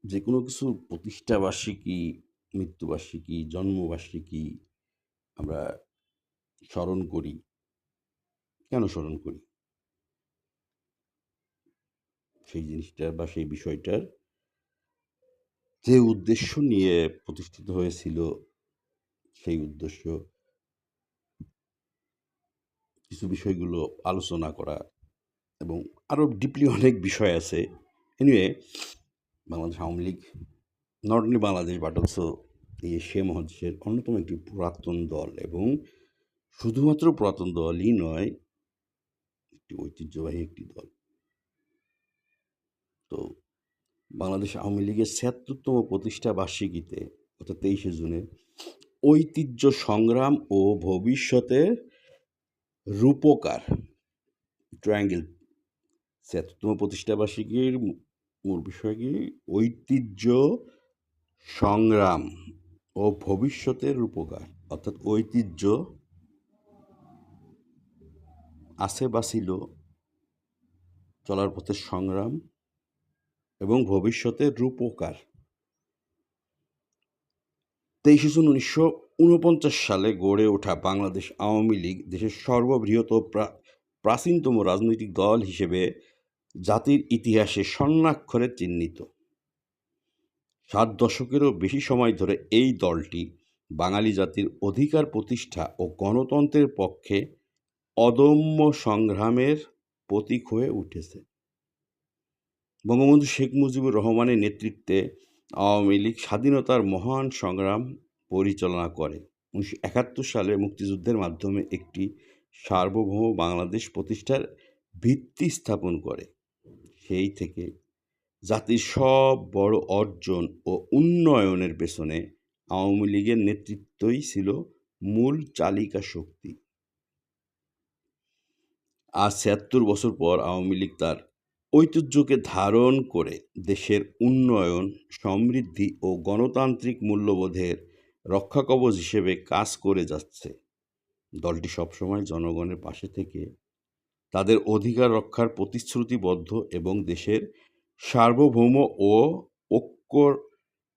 যে কোনো কিছুর প্রতিষ্ঠাবার্ষিকী, মৃত্যুবার্ষিকী, জন্মবার্ষিকী আমরা স্মরণ করি। কেন স্মরণ করি? সেই জিনিসটার বা সেই বিষয়টার যে উদ্দেশ্য নিয়ে প্রতিষ্ঠিত হয়েছিল, সেই উদ্দেশ্য কিছু বিষয়গুলো আলোচনা করা এবং আরও ডিপলি অনেক বিষয় আছে। Anyway, Bangladesh Awami League not only Bangladesh but also এই এশিয়া মহাদেশের অন্যতম একটি পুরাতন দল এবং শুধুমাত্র পুরাতন দলই নয়, একটি ঐতিহ্যবাহী একটি দল। তো বাংলাদেশ আওয়ামী লীগের ৭৬তম প্রতিষ্ঠা বার্ষিকীতে অর্থাৎ ২৩শে জুনে ঐতিহ্য সংগ্রাম ও ভবিষ্যতের রূপকার ট্রায়াঙ্গেল ৭৬তম প্রতিষ্ঠা বার্ষিকীর মূল বিষয় কি? ঐতিহ্য সংগ্রাম ও ভবিষ্যতের রূপকার। অর্থাৎ ঐতিহ্য আছে বা ছিল, চলার পথে সংগ্রাম এবং ভবিষ্যতের রূপকার। ২৩শে জুন ১৯৪৯ সালে গড়ে ওঠা বাংলাদেশ আওয়ামী লীগ দেশের সর্ববৃহৎ ও প্রাচীনতম রাজনৈতিক দল হিসেবে জাতির ইতিহাসে স্বর্ণাক্ষরে চিহ্নিত। ৭ দশকেরও বেশি সময় ধরে এই দলটি বাঙালি জাতির অধিকার প্রতিষ্ঠা ও গণতন্ত্রের পক্ষে অদম্য সংগ্রামের প্রতীক হয়ে উঠেছে। বঙ্গবন্ধু শেখ মুজিবুর রহমানের নেতৃত্বে আওয়ামী লীগ স্বাধীনতার মহান সংগ্রাম পরিচালনা করে। ১৯৭১ সালে মুক্তিযুদ্ধের মাধ্যমে একটি সার্বভৌম বাংলাদেশ প্রতিষ্ঠার ভিত্তি স্থাপন করে। সেই থেকে জাতির সব বড় অর্জন ও উন্নয়নের পেছনে আওয়ামী লীগের নেতৃত্বই ছিল মূল চালিকা শক্তি। আজ ৭৬ বছর পর আওয়ামী লীগ তার ঐতিহ্যকে ধারণ করে দেশের উন্নয়ন, সমৃদ্ধি ও গণতান্ত্রিক মূল্যবোধের রক্ষাকবচ হিসেবে কাজ করে যাচ্ছে। দলটি সবসময় জনগণের পাশে থেকে তাদের অধিকার রক্ষার প্রতিশ্রুতিবদ্ধ এবং দেশের সার্বভৌম ও ঐক্য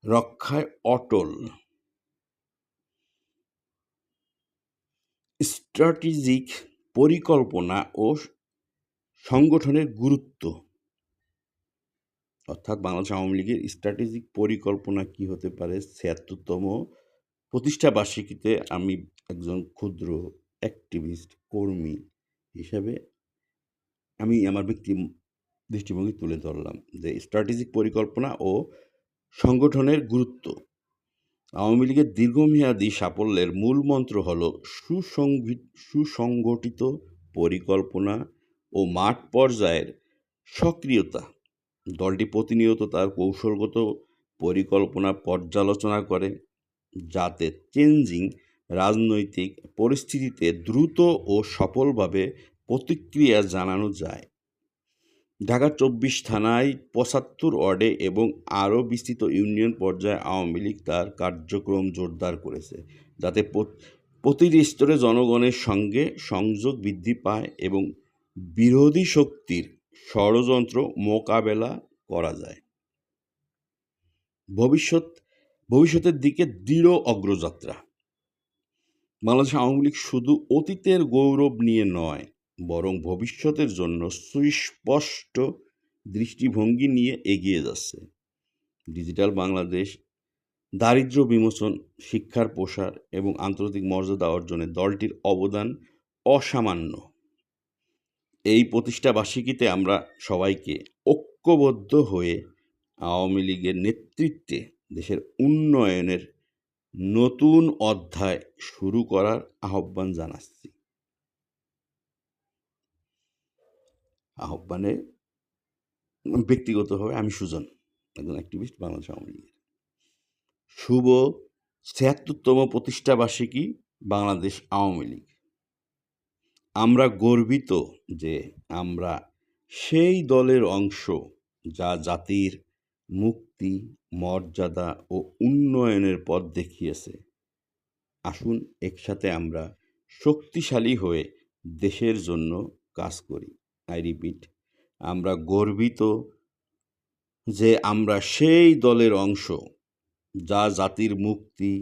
রক্ষায় অটল। স্ট্র্যাটেজিক পরিকল্পনা ও সংগঠনের গুরুত্ব, অর্থাৎ বাংলাদেশ আওয়ামী লীগের স্ট্র্যাটেজিক পরিকল্পনা কি হতে পারে? ৭৬তম প্রতিষ্ঠা বার্ষিকীতে আমি একজন ক্ষুদ্র অ্যাক্টিভিস্ট কর্মী হিসাবে আমি আমার দৃষ্টিভঙ্গি তুলে ধরলাম যে স্ট্র্যাটেজিক পরিকল্পনা ও সংগঠনের গুরুত্ব। আওয়ামী লীগের দীর্ঘমেয়াদী সাফল্যের মূল মন্ত্র হল সুসংগঠিত পরিকল্পনা ও মাঠ পর্যায়ের সক্রিয়তা। দলটি প্রতিনিয়ত তার কৌশলগত পরিকল্পনা পর্যালোচনা করে যাতে চেঞ্জিং রাজনৈতিক পরিস্থিতিতে দ্রুত ও সফলভাবে প্রতিক্রিয়া জানানো যায়। ঢাকা ২৪ থানায় ৭৫ ওয়ার্ডে এবং আরও বিস্তৃত ইউনিয়ন পর্যায়ে আওয়ামী লীগ তার কার্যক্রম জোরদার করেছে যাতে প্রতিটি স্তরে জনগণের সঙ্গে সংযোগ বৃদ্ধি পায় এবং বিরোধী শক্তির ষড়যন্ত্র মোকাবেলা করা যায়। ভবিষ্যতের দিকে দৃঢ় অগ্রযাত্রা। বাংলাদেশ আওয়ামী লীগ শুধু অতীতের গৌরব নিয়ে নয়, বরং ভবিষ্যতের জন্য সুস্পষ্ট দৃষ্টিভঙ্গি নিয়ে এগিয়ে যাচ্ছে। ডিজিটাল বাংলাদেশ, দারিদ্র্য বিমোচন, শিক্ষার প্রসার এবং আন্তর্জাতিক মর্যাদা অর্জনে দলটির অবদান অসামান্য। এই প্রতিষ্ঠা বার্ষিকীতে আমরা সবাইকে ঐক্যবদ্ধ হয়ে আওয়ামী লীগের নেতৃত্বে দেশের উন্নয়নের নতুন অধ্যায় শুরু করার আহ্বান জানাচ্ছি। আহ্বানে ব্যক্তিগতভাবে আমি সুজন, একজন অ্যাক্টিভিস্ট, বাংলাদেশ আওয়ামী লীগের। শুভ ৭৬তম প্রতিষ্ঠা বার্ষিকী বাংলাদেশ আওয়ামী লীগ। আমরা গর্বিত যে আমরা সেই দলের অংশ যা জাতির মুক্তি, মর্যাদা ও উন্নয়নের পথ দেখিয়েছে। আসুন একসাথে আমরা শক্তিশালী হয়ে দেশের জন্য কাজ করি। আই রিপিট, আমরা গর্বিত যে আমরা সেই দলের অংশ যা জাতির মুক্তি,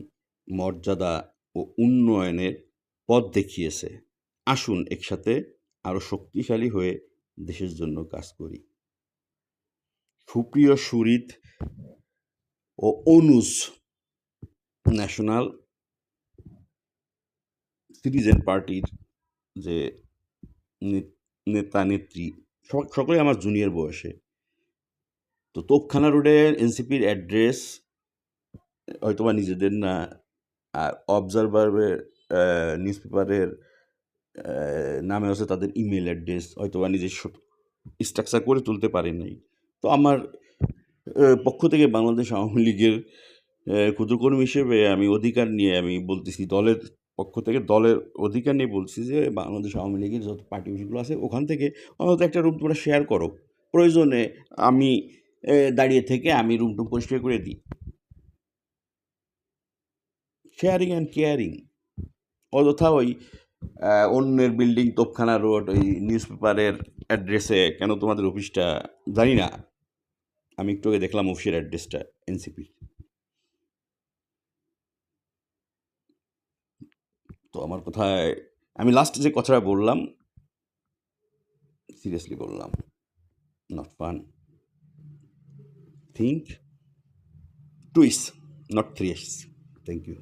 মর্যাদা ও উন্নয়নের পথ দেখিয়েছে। আসুন একসাথে আরো শক্তিশালী হয়ে দেশের জন্য কাজ করি। সুপ্রিয় সুরিত ও অনুজ, ন্যাশনাল সিটিজেন পার্টির যে নেতা নেত্রী, সকলে আমার জুনিয়র বয়সে। তো তোপখানা রোডে এনসিপির অ্যাড্রেস হয়তোবা নিজেদের না, আর অবজারভারের নিউজ পেপারের নামে হচ্ছে তাদের ইমেল অ্যাড্রেস, হয়তোবা নিজস্ব স্ট্রাকচার করে তুলতে পারেন নাই। তো আমার পক্ষ থেকে বাংলাদেশ আওয়ামী লীগের ক্ষুদ্রকর্মী হিসেবে আমি অধিকার নিয়ে আমি বলতেছি, দলের পক্ষ থেকে দলের অধিকার নিয়ে বলছি যে বাংলাদেশ আওয়ামী লীগের যত পার্টি অফিসগুলো আছে ওখান থেকে অন্তত একটা রুম তোমরা শেয়ার করো। প্রয়োজনে আমি দাঁড়িয়ে থেকে আমি রুম টুম পরিষ্কার করে দিই। Sharing and caring. অযথা ওই অন্যের বিল্ডিং তোপখানা রোড ওই নিউজ পেপারের অ্যাড্রেসে কেন তোমাদের অফিসটা জানি না, আমি একটু আগে দেখলাম অফিসের অ্যাড্রেসটা এনসিপি। তো আমার কথায় আমি লাস্টে যে কথাটা বললাম সিরিয়াসলি বললাম, not fun, think twice, not thrice. Thank you.